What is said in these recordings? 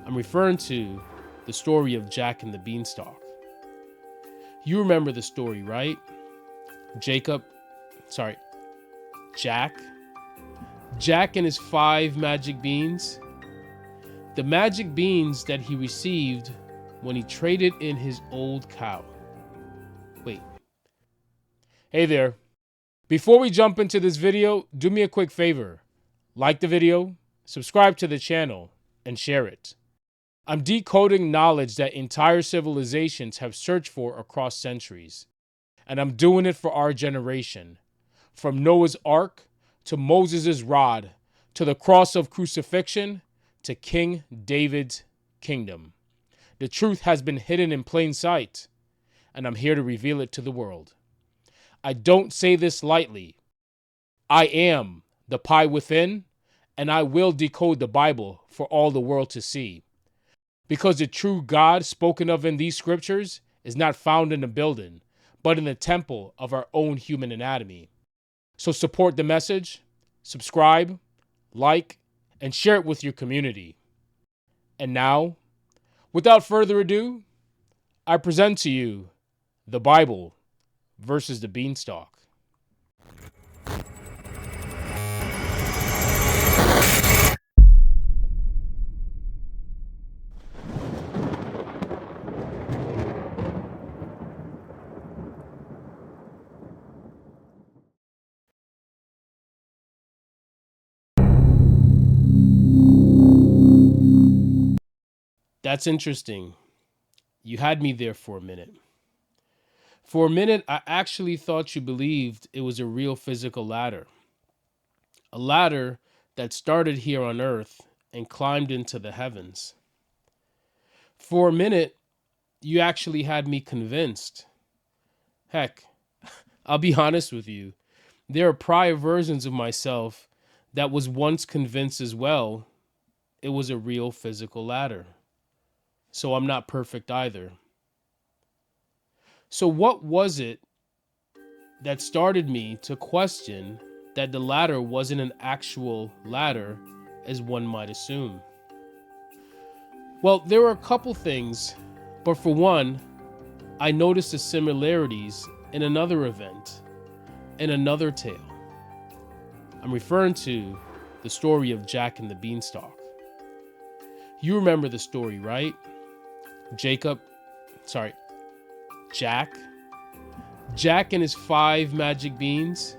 I'm referring to the story of Jack and the Beanstalk. You remember the story, right? Jack. Jack and his 5 magic beans. The magic beans that he received when he traded in his old cow. Wait. Hey there. Before we jump into this video, do me a quick favor. Like the video, subscribe to the channel, and share it. I'm decoding knowledge that entire civilizations have searched for across centuries. And I'm doing it for our generation. From Noah's Ark, to Moses' rod, to the cross of crucifixion, to King David's kingdom. The truth has been hidden in plain sight, and I'm here to reveal it to the world. I don't say this lightly. I am ThePiWithin, and I will decode the Bible for all the world to see. Because the true God spoken of in these scriptures is not found in a building, but in the temple of our own human anatomy. So support the message, subscribe, like, and share it with your community. And now, without further ado, I present to you the Bible versus the Beanstalk. That's interesting. You had me there for a minute. For a minute, I actually thought you believed it was a real physical ladder. A ladder that started here on Earth and climbed into the heavens. For a minute, you actually had me convinced. Heck, I'll be honest with you. There are prior versions of myself that was once convinced as well it was a real physical ladder. So I'm not perfect either. So what was it that started me to question that the ladder wasn't an actual ladder as one might assume? Well, there were a couple things, but for one, I noticed the similarities in another event, in another tale. I'm referring to the story of Jack and the Beanstalk. You remember the story, right? Jack and his 5 magic beans.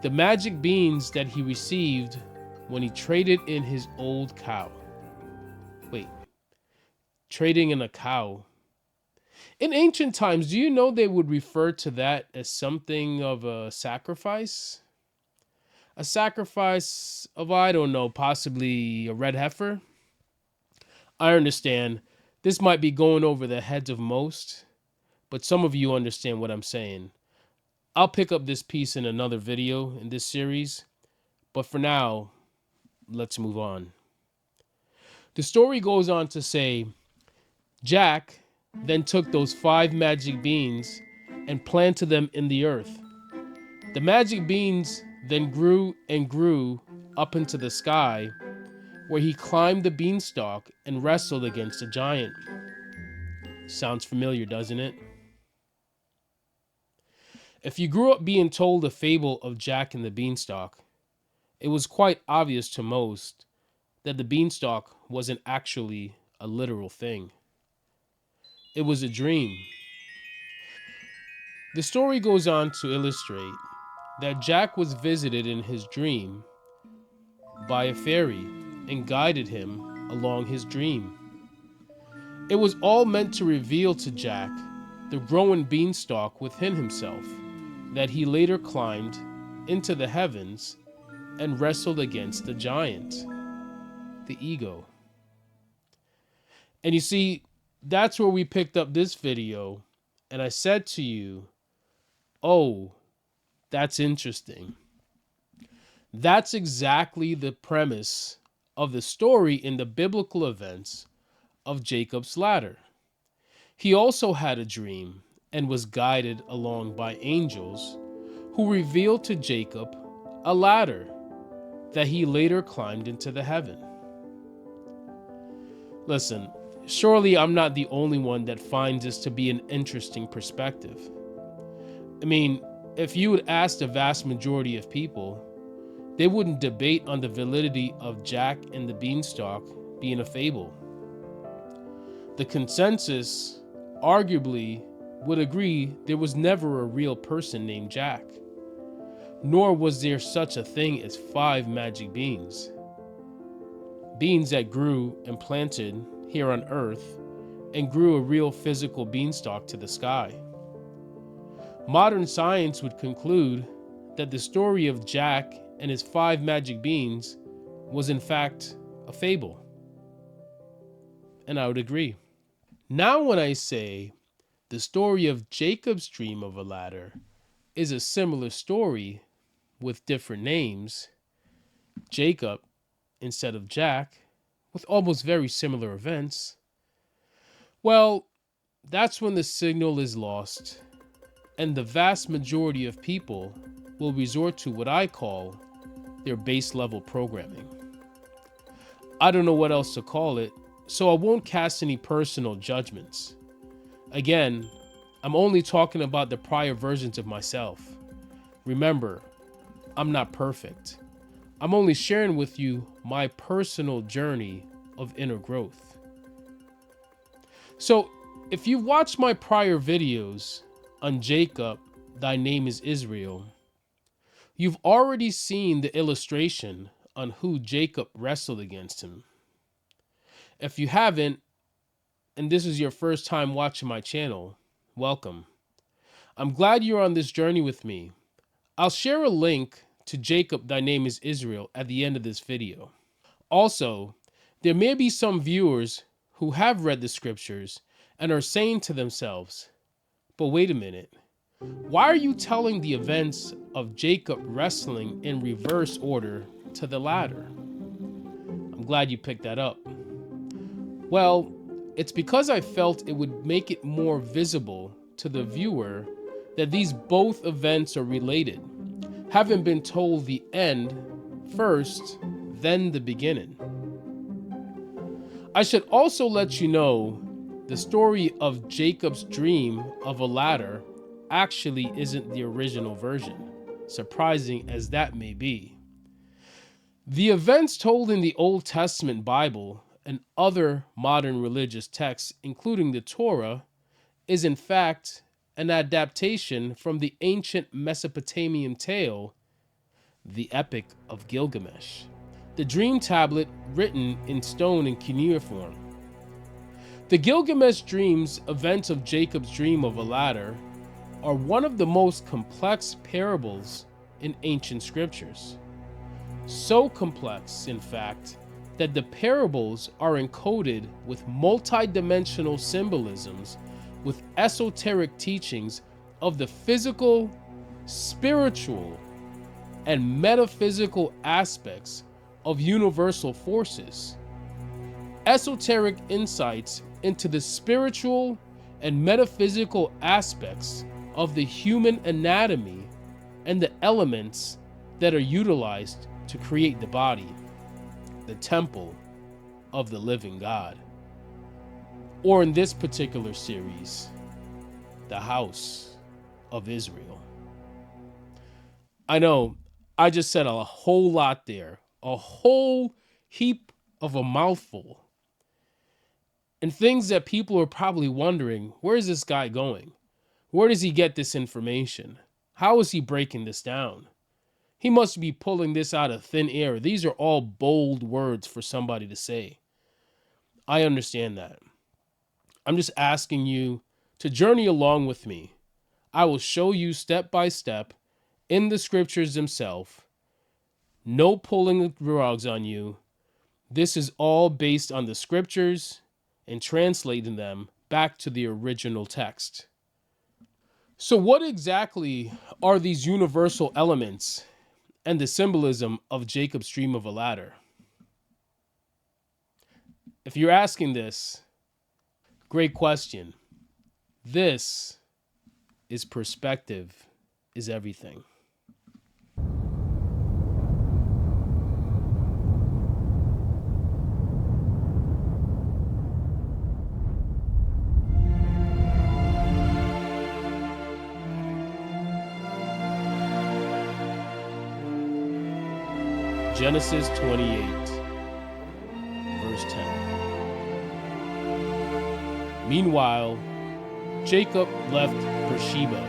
The magic beans that he received when he traded in his old cow. Wait, trading in a cow. In ancient times, do you know they would refer to that as something of a sacrifice? A sacrifice of, I don't know, possibly a red heifer? I understand this might be going over the heads of most, but some of you understand what I'm saying. I'll pick up this piece in another video in this series, but for now, let's move on. The story goes on to say, Jack then took those 5 magic beans and planted them in the earth. The magic beans then grew and grew up into the sky, where he climbed the beanstalk and wrestled against a giant. Sounds familiar, doesn't it? If you grew up being told a fable of Jack and the Beanstalk, it was quite obvious to most that the beanstalk wasn't actually a literal thing. It was a dream. The story goes on to illustrate that Jack was visited in his dream by a fairy and guided him along his dream. It was all meant to reveal to Jack the growing beanstalk within himself that he later climbed into the heavens and wrestled against the giant, the ego. And you see, that's where we picked up this video, and I said to you, oh, that's interesting. That's exactly the premise of the story in the biblical events of Jacob's ladder. He also had a dream and was guided along by angels who revealed to Jacob a ladder that he later climbed into the heaven. Listen, surely I'm not the only one that finds this to be an interesting perspective. I mean, if you would ask the vast majority of people, they wouldn't debate on the validity of Jack and the Beanstalk being a fable. The consensus, arguably, would agree there was never a real person named Jack, nor was there such a thing as 5 magic beans. Beans that grew and planted here on Earth and grew a real physical beanstalk to the sky. Modern science would conclude that the story of Jack and his 5 magic beans was in fact a fable. And I would agree. Now when I say the story of Jacob's dream of a ladder is a similar story with different names, Jacob instead of Jack, with almost very similar events, well, that's when the signal is lost and the vast majority of people will resort to what I call their base level programming. I don't know what else to call it, so I won't cast any personal judgments. Again, I'm only talking about the prior versions of myself. Remember, I'm not perfect. I'm only sharing with you my personal journey of inner growth. So, if you've watched my prior videos on Jacob, Thy Name is Israel, you've already seen the illustration on who Jacob wrestled against him. If you haven't, and this is your first time watching my channel, welcome. I'm glad you're on this journey with me. I'll share a link to Jacob, Thy Name is Israel at the end of this video. Also, there may be some viewers who have read the scriptures and are saying to themselves, but wait a minute, why are you telling the events of Jacob wrestling in reverse order to the ladder? I'm glad you picked that up. Well, it's because I felt it would make it more visible to the viewer that these both events are related, having been told the end first, then the beginning. I should also let you know the story of Jacob's dream of a ladder actually isn't the original version, surprising as that may be. The events told in the Old Testament Bible and other modern religious texts, including the Torah, is in fact an adaptation from the ancient Mesopotamian tale, the Epic of Gilgamesh, the dream tablet written in stone in cuneiform. The Gilgamesh dreams events of Jacob's dream of a ladder are one of the most complex parables in ancient scriptures. So complex, in fact, that the parables are encoded with multi-dimensional symbolisms with esoteric teachings of the physical, spiritual, and metaphysical aspects of universal forces. Esoteric insights into the spiritual and metaphysical aspects of the human anatomy and the elements that are utilized to create the body, the temple of the living God. Or in this particular series, the house of Israel. I know, I just said a whole lot there, a whole heap of a mouthful. And things that people are probably wondering, where is this guy going? Where does he get this information? How is he breaking this down? He must be pulling this out of thin air. These are all bold words for somebody to say. I understand that. I'm just asking you to journey along with me. I will show you step by step in the scriptures themselves. No pulling the rugs on you. This is all based on the scriptures and translating them back to the original text. So what exactly are these universal elements and the symbolism of Jacob's dream of a ladder? If you're asking this, great question. This is perspective is everything. Genesis 28, verse 10. Meanwhile, Jacob left Beersheba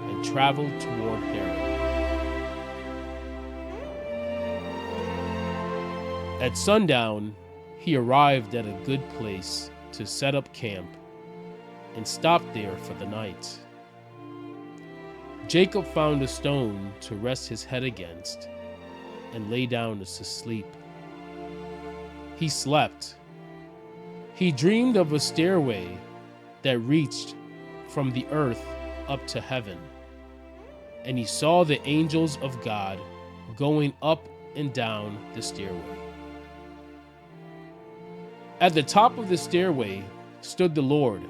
and traveled toward Haran. At sundown, he arrived at a good place to set up camp and stopped there for the night. Jacob found a stone to rest his head against and lay down to sleep. He slept. He dreamed of a stairway that reached from the earth up to heaven, and he saw the angels of God going up and down the stairway. At the top of the stairway stood the Lord,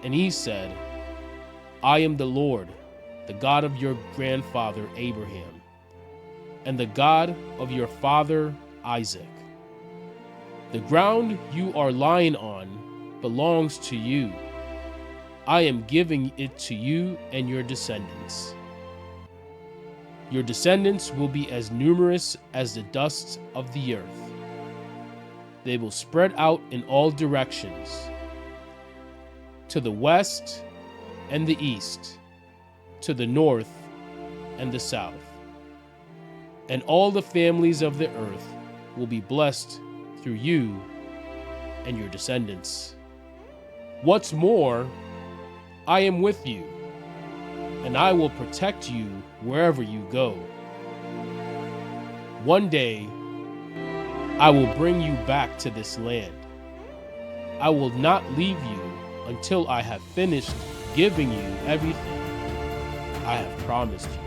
and he said, "I am the Lord, the God of your grandfather Abraham, and the God of your father Isaac. The ground you are lying on belongs to you. I am giving it to you and your descendants. Your descendants will be as numerous as the dust of the earth. They will spread out in all directions, to the west and the east, to the north and the south. And all the families of the earth will be blessed through you and your descendants. What's more, I am with you, and I will protect you wherever you go. One day, I will bring you back to this land. I will not leave you until I have finished giving you everything I have promised you."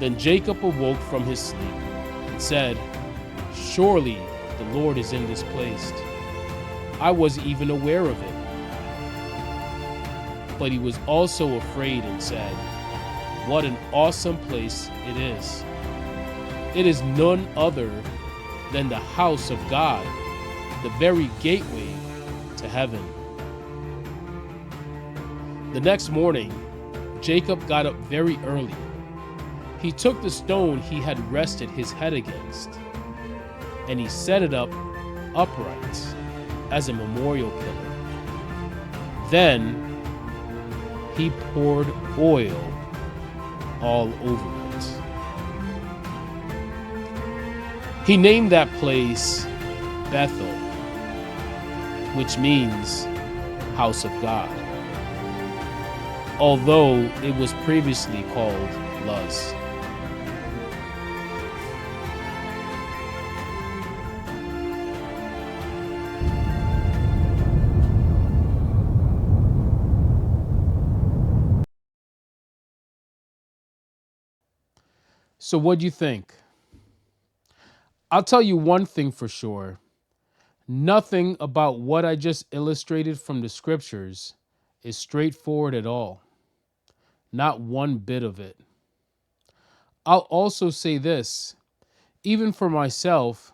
Then Jacob awoke from his sleep and said, "Surely the Lord is in this place. I wasn't even aware of it." But he was also afraid and said, "What an awesome place it is. It is none other than the house of God, the very gateway to heaven." The next morning, Jacob got up very early. He took the stone he had rested his head against, and he set it up upright as a memorial pillar. Then he poured oil all over it. He named that place Bethel, which means house of God, although it was previously called Luz. So what do you think? I'll tell you one thing for sure. Nothing about what I just illustrated from the scriptures is straightforward at all. Not one bit of it. I'll also say this, even for myself,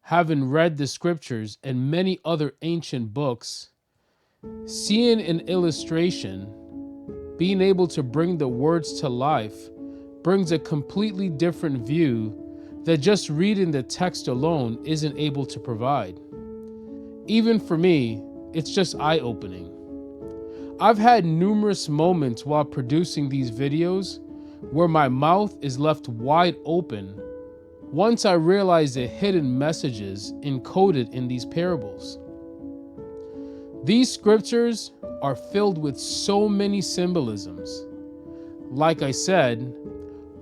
having read the scriptures and many other ancient books, seeing an illustration, being able to bring the words to life, brings a completely different view that just reading the text alone isn't able to provide. Even for me, it's just eye-opening. I've had numerous moments while producing these videos where my mouth is left wide open once I realize the hidden messages encoded in these parables. These scriptures are filled with so many symbolisms. Like I said,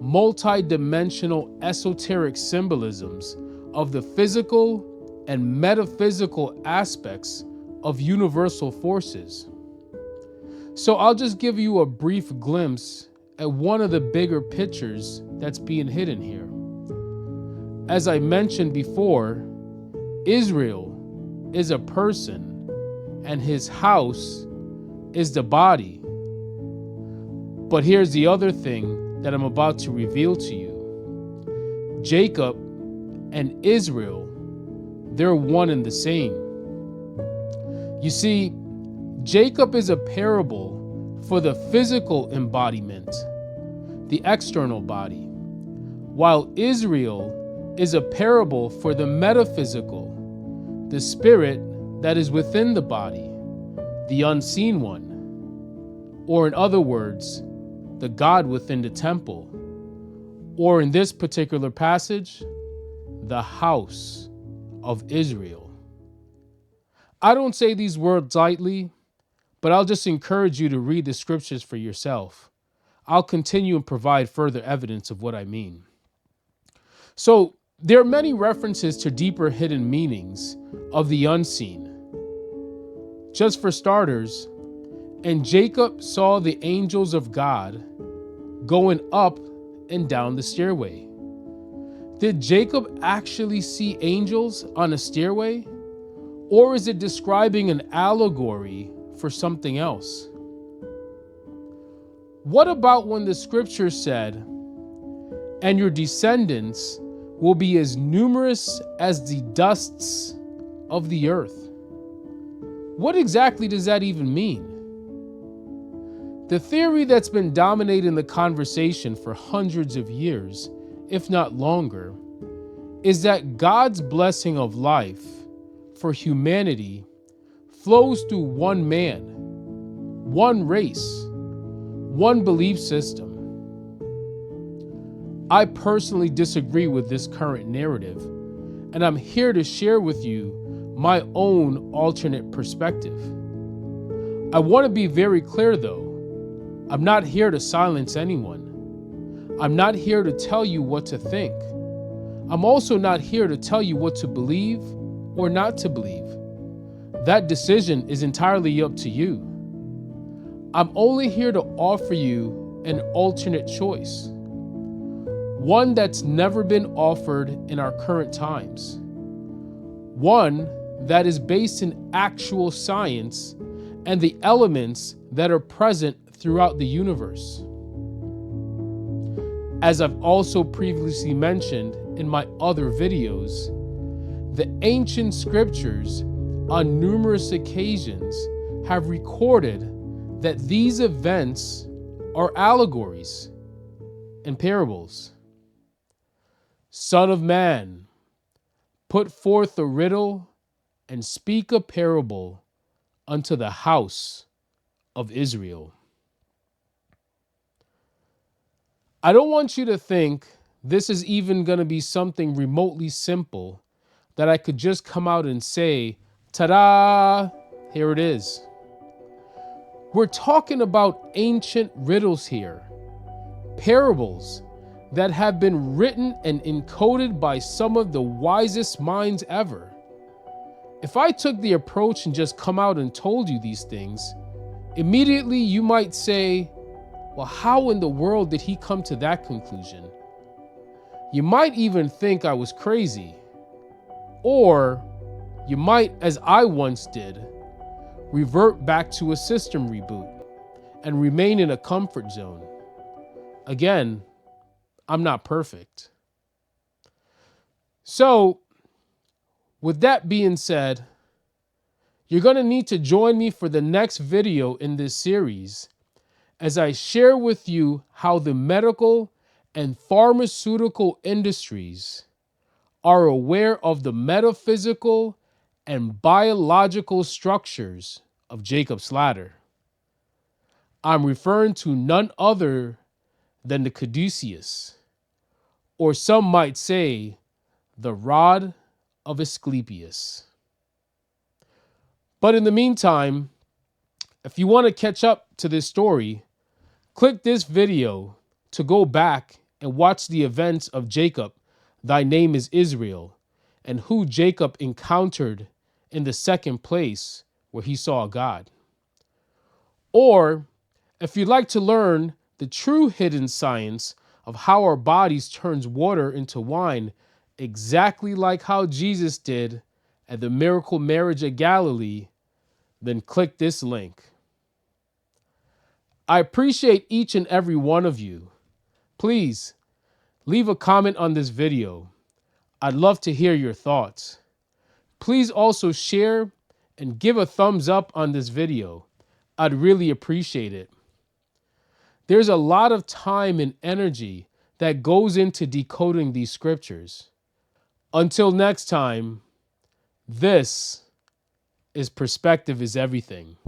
multi-dimensional esoteric symbolisms of the physical and metaphysical aspects of universal forces. So I'll just give you a brief glimpse at one of the bigger pictures that's being hidden here. As I mentioned before, Israel is a person and his house is the body. But here's the other thing that I'm about to reveal to you. Jacob and Israel, they're one and the same. You see, Jacob is a parable for the physical embodiment, the external body, while Israel is a parable for the metaphysical, the spirit that is within the body, the unseen one, or in other words, the God within the temple, or in this particular passage, the house of Israel. I don't say these words lightly, but I'll just encourage you to read the scriptures for yourself. I'll continue and provide further evidence of what I mean. So, there are many references to deeper hidden meanings of the unseen. Just for starters, and Jacob saw the angels of God going up and down the stairway. Did Jacob actually see angels on a stairway? Or is it describing an allegory for something else? What about when the scripture said, "And your descendants will be as numerous as the dusts of the earth"? What exactly does that even mean? The theory that's been dominating the conversation for hundreds of years, if not longer, is that God's blessing of life for humanity flows through one man, one race, one belief system. I personally disagree with this current narrative, and I'm here to share with you my own alternate perspective. I want to be very clear though. I'm not here to silence anyone. I'm not here to tell you what to think. I'm also not here to tell you what to believe or not to believe. That decision is entirely up to you. I'm only here to offer you an alternate choice, one that's never been offered in our current times, one that is based in actual science and the elements that are present throughout the universe. As I've also previously mentioned in my other videos, the ancient scriptures on numerous occasions have recorded that these events are allegories and parables. Son of man, put forth a riddle and speak a parable unto the house of Israel. I don't want you to think this is even going to be something remotely simple that I could just come out and say, ta-da, here it is. We're talking about ancient riddles here, parables that have been written and encoded by some of the wisest minds ever. If I took the approach and just come out and told you these things, immediately you might say, well, how in the world did he come to that conclusion? You might even think I was crazy. Or you might, as I once did, revert back to a system reboot and remain in a comfort zone. Again, I'm not perfect. So, with that being said, you're going to need to join me for the next video in this series as I share with you how the medical and pharmaceutical industries are aware of the metaphysical and biological structures of Jacob's ladder. I'm referring to none other than the caduceus, or some might say the rod of Asclepius. But in the meantime, if you want to catch up to this story, click this video to go back and watch the events of Jacob, thy name is Israel, and who Jacob encountered in the second place where he saw God. Or, if you'd like to learn the true hidden science of how our bodies turns water into wine, exactly like how Jesus did at the miracle marriage at Galilee, then click this link. I appreciate each and every one of you. Please leave a comment on this video. I'd love to hear your thoughts. Please also share and give a thumbs up on this video. I'd really appreciate it. There's a lot of time and energy that goes into decoding these scriptures. Until next time, this is Perspective is Everything.